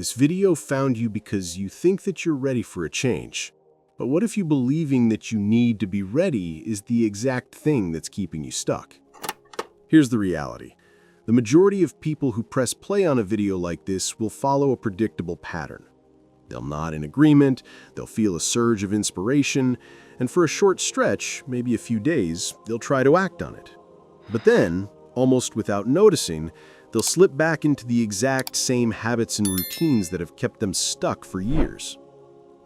This video found you because you think that you're ready for a change. But what if you believing that you need to be ready is the exact thing that's keeping you stuck? Here's the reality. The majority of people who press play on a video like this will follow a predictable pattern. They'll nod in agreement, they'll feel a surge of inspiration, and for a short stretch, maybe a few days, they'll try to act on it. But then, almost without noticing, they'll slip back into the exact same habits and routines that have kept them stuck for years.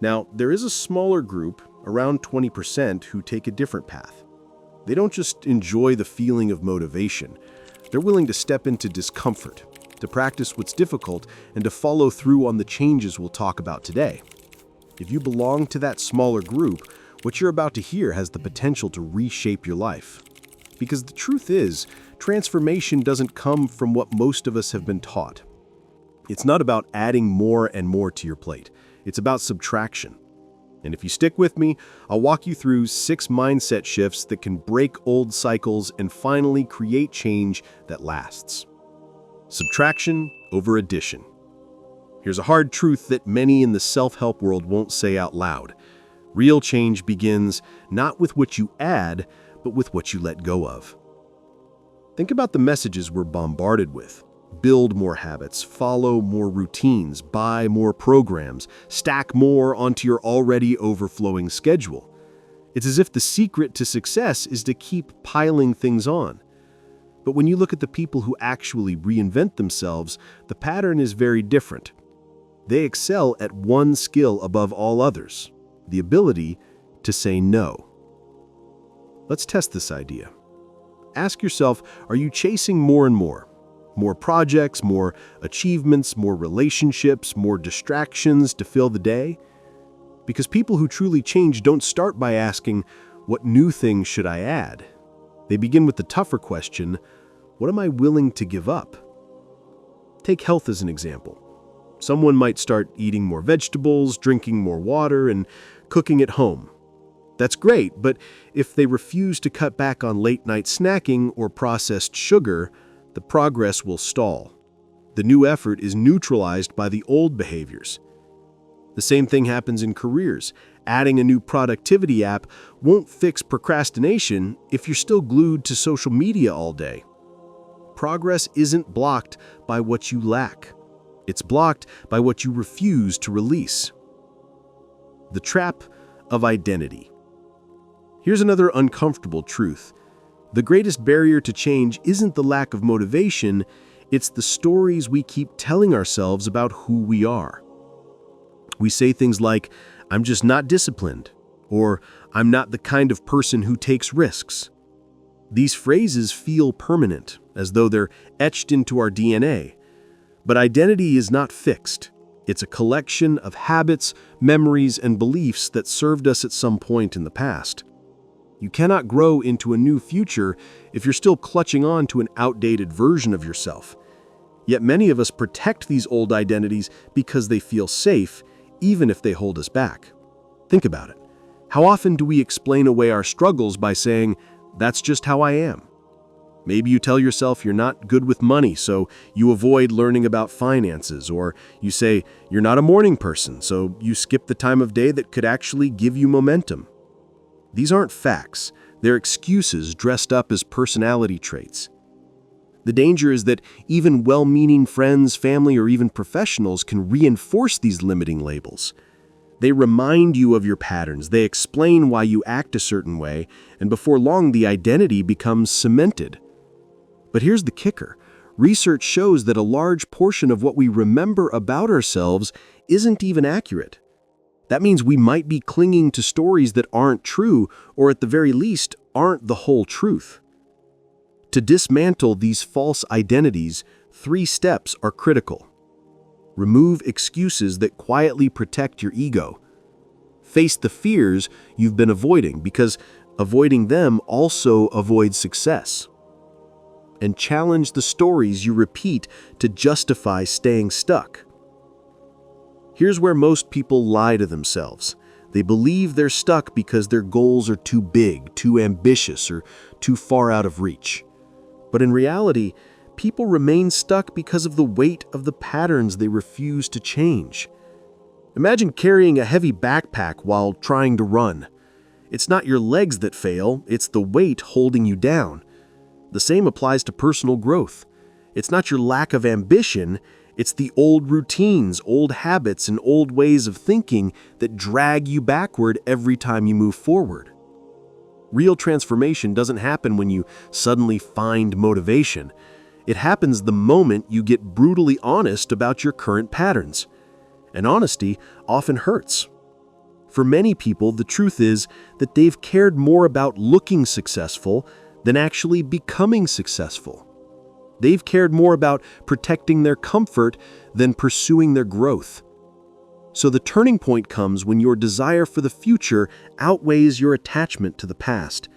Now, there is a smaller group, around 20%, who take a different path. They don't just enjoy the feeling of motivation. They're willing to step into discomfort, to practice what's difficult, and to follow through on the changes we'll talk about today. If you belong to that smaller group, what you're about to hear has the potential to reshape your life. Because the truth is, transformation doesn't come from what most of us have been taught. It's not about adding more and more to your plate. It's about subtraction. And if you stick with me, I'll walk you through 6 mindset shifts that can break old cycles and finally create change that lasts. Subtraction over addition. Here's a hard truth that many in the self-help world won't say out loud. Real change begins not with what you add, but with what you let go of. Think about the messages we're bombarded with. Build more habits, follow more routines, buy more programs, stack more onto your already overflowing schedule. It's as if the secret to success is to keep piling things on. But when you look at the people who actually reinvent themselves, the pattern is very different. They excel at one skill above all others, the ability to say no. Let's test this idea. Ask yourself, are you chasing more and more? More projects, more achievements, more relationships, more distractions to fill the day? Because people who truly change don't start by asking, what new things should I add? They begin with the tougher question, what am I willing to give up? Take health as an example. Someone might start eating more vegetables, drinking more water, and cooking at home. That's great, but if they refuse to cut back on late-night snacking or processed sugar, the progress will stall. The new effort is neutralized by the old behaviors. The same thing happens in careers. Adding a new productivity app won't fix procrastination if you're still glued to social media all day. Progress isn't blocked by what you lack. It's blocked by what you refuse to release. The trap of identity. Here's another uncomfortable truth. The greatest barrier to change isn't the lack of motivation, it's the stories we keep telling ourselves about who we are. We say things like, I'm just not disciplined, or I'm not the kind of person who takes risks. These phrases feel permanent, as though they're etched into our DNA. But identity is not fixed. It's a collection of habits, memories, and beliefs that served us at some point in the past. You cannot grow into a new future if you're still clutching on to an outdated version of yourself. Yet many of us protect these old identities because they feel safe, even if they hold us back. Think about it. How often do we explain away our struggles by saying, that's just how I am? Maybe you tell yourself you're not good with money, so you avoid learning about finances, or you say you're not a morning person, so you skip the time of day that could actually give you momentum. These aren't facts, they're excuses dressed up as personality traits. The danger is that even well-meaning friends, family, or even professionals can reinforce these limiting labels. They remind you of your patterns, they explain why you act a certain way, and before long the identity becomes cemented. But here's the kicker. Research shows that a large portion of what we remember about ourselves isn't even accurate. That means we might be clinging to stories that aren't true, or at the very least, aren't the whole truth. To dismantle these false identities, 3 steps are critical. Remove excuses that quietly protect your ego. Face the fears you've been avoiding, because avoiding them also avoids success. And challenge the stories you repeat to justify staying stuck. Here's where most people lie to themselves. They believe they're stuck because their goals are too big, too ambitious, or too far out of reach. But in reality, people remain stuck because of the weight of the patterns they refuse to change. Imagine carrying a heavy backpack while trying to run. It's not your legs that fail, it's the weight holding you down. The same applies to personal growth. It's not your lack of ambition, it's the old routines, old habits, and old ways of thinking that drag you backward every time you move forward. Real transformation doesn't happen when you suddenly find motivation. It happens the moment you get brutally honest about your current patterns. And honesty often hurts. For many people, the truth is that they've cared more about looking successful than actually becoming successful. They've cared more about protecting their comfort than pursuing their growth. So the turning point comes when your desire for the future outweighs your attachment to the past.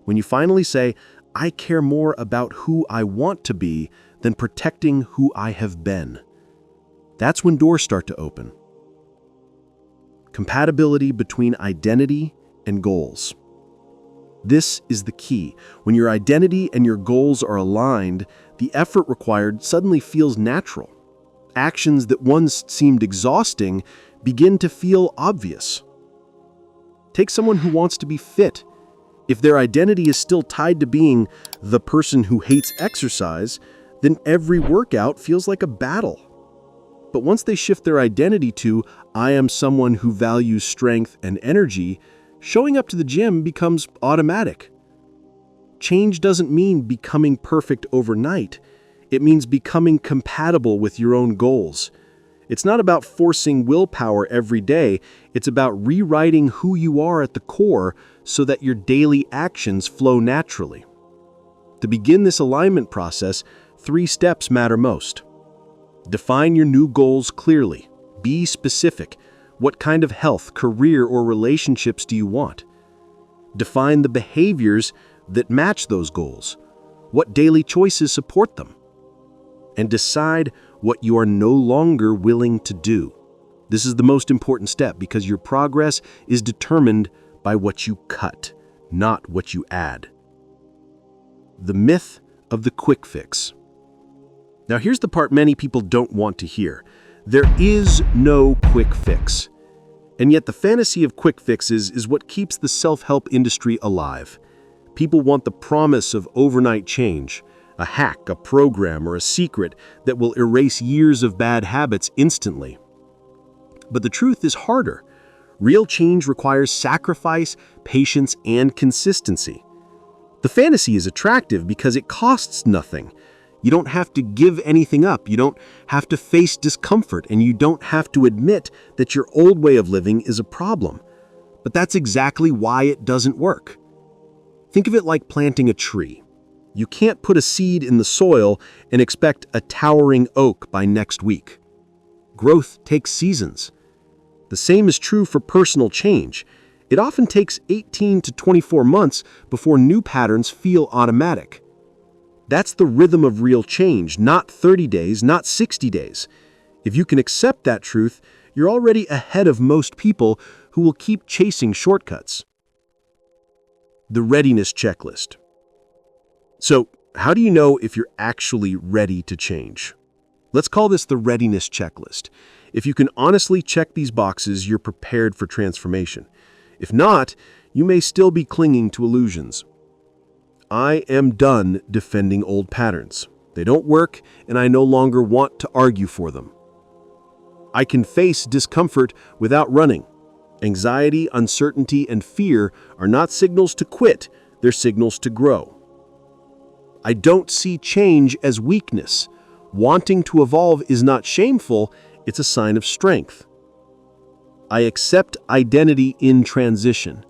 When you finally say, I care more about who I want to be than protecting who I have been. That's when doors start to open. Compatibility between identity and goals. This is the key. When your identity and your goals are aligned, the effort required suddenly feels natural. Actions that once seemed exhausting begin to feel obvious. Take someone who wants to be fit. If their identity is still tied to being the person who hates exercise, then every workout feels like a battle. But once they shift their identity to, I am someone who values strength and energy, showing up to the gym becomes automatic. Change doesn't mean becoming perfect overnight. It means becoming compatible with your own goals. It's not about forcing willpower every day. It's about rewriting who you are at the core so that your daily actions flow naturally. To begin this alignment process, 3 steps matter most. Define your new goals clearly. Be specific. What kind of health, career, or relationships do you want? Define the behaviors that match those goals. What daily choices support them? And decide what you are no longer willing to do. This is the most important step because your progress is determined by what you cut, not what you add. The myth of the quick fix. Now here's the part many people don't want to hear. There is no quick fix. And yet the fantasy of quick fixes is what keeps the self-help industry alive. People want the promise of overnight change, a hack, a program, or a secret that will erase years of bad habits instantly. But the truth is harder. Real change requires sacrifice, patience, and consistency. The fantasy is attractive because it costs nothing. You don't have to give anything up, you don't have to face discomfort, and you don't have to admit that your old way of living is a problem. But that's exactly why it doesn't work. Think of it like planting a tree. You can't put a seed in the soil and expect a towering oak by next week. Growth takes seasons. The same is true for personal change. It often takes 18 to 24 months before new patterns feel automatic. That's the rhythm of real change, not 30 days, not 60 days. If you can accept that truth, you're already ahead of most people who will keep chasing shortcuts. The readiness checklist. So, how do you know if you're actually ready to change? Let's call this the readiness checklist. If you can honestly check these boxes, you're prepared for transformation. If not, you may still be clinging to illusions. I am done defending old patterns. They don't work, and I no longer want to argue for them. I can face discomfort without running. Anxiety, uncertainty, and fear are not signals to quit, they're signals to grow. I don't see change as weakness. Wanting to evolve is not shameful, it's a sign of strength. I accept identity in transition.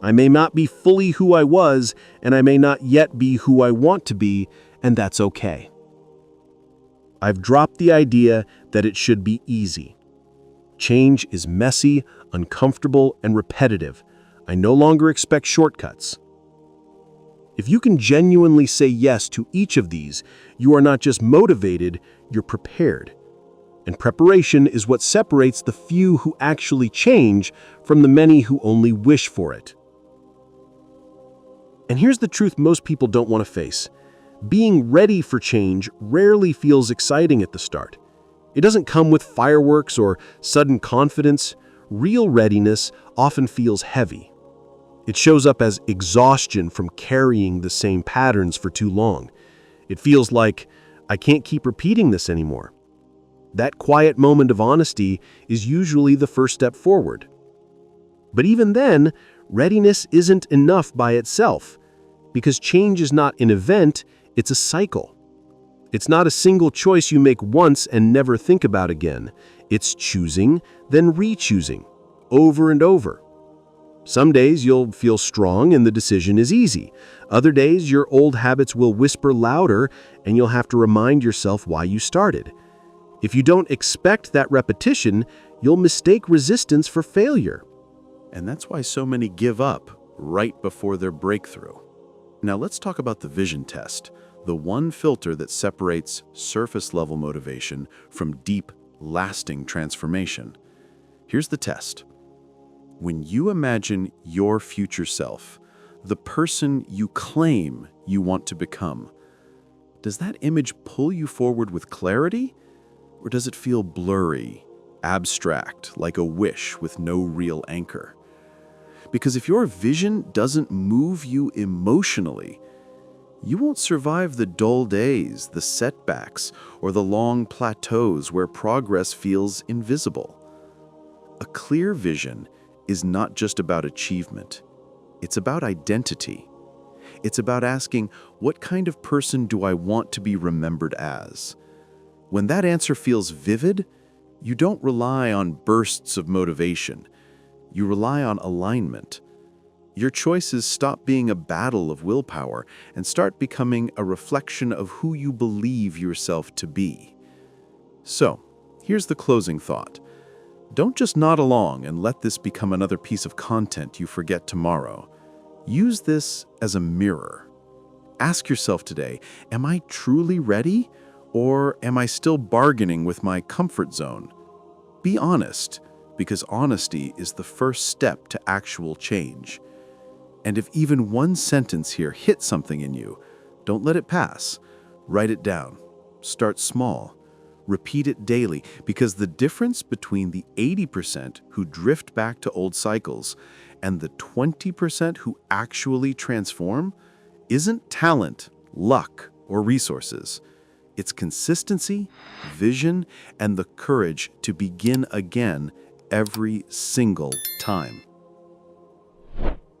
I may not be fully who I was, and I may not yet be who I want to be, and that's okay. I've dropped the idea that it should be easy. Change is messy, uncomfortable, and repetitive. I no longer expect shortcuts. If you can genuinely say yes to each of these, you are not just motivated, you're prepared. And preparation is what separates the few who actually change from the many who only wish for it. And here's the truth most people don't want to face. Being ready for change rarely feels exciting at the start. It doesn't come with fireworks or sudden confidence. Real readiness often feels heavy. It shows up as exhaustion from carrying the same patterns for too long. It feels like, I can't keep repeating this anymore. That quiet moment of honesty is usually the first step forward. But even then, readiness isn't enough by itself, because change is not an event, it's a cycle. It's not a single choice you make once and never think about again. It's choosing, then re-choosing, over and over. Some days you'll feel strong and the decision is easy. Other days your old habits will whisper louder and you'll have to remind yourself why you started. If you don't expect that repetition, you'll mistake resistance for failure. And that's why so many give up right before their breakthrough. Now let's talk about the vision test, the one filter that separates surface-level motivation from deep, lasting transformation. Here's the test. When you imagine your future self, the person you claim you want to become, does that image pull you forward with clarity? Or does it feel blurry, abstract, like a wish with no real anchor? Because if your vision doesn't move you emotionally, you won't survive the dull days, the setbacks, or the long plateaus where progress feels invisible. A clear vision is not just about achievement. It's about identity. It's about asking, what kind of person do I want to be remembered as? When that answer feels vivid, you don't rely on bursts of motivation. You rely on alignment. Your choices stop being a battle of willpower and start becoming a reflection of who you believe yourself to be. So, here's the closing thought. Don't just nod along and let this become another piece of content you forget tomorrow. Use this as a mirror. Ask yourself today, am I truly ready, or am I still bargaining with my comfort zone? Be honest, because honesty is the first step to actual change. And if even one sentence here hits something in you, don't let it pass. Write it down. Start small. Repeat it daily, because the difference between the 80% who drift back to old cycles and the 20% who actually transform isn't talent, luck, or resources. It's consistency, vision, and the courage to begin again every single time.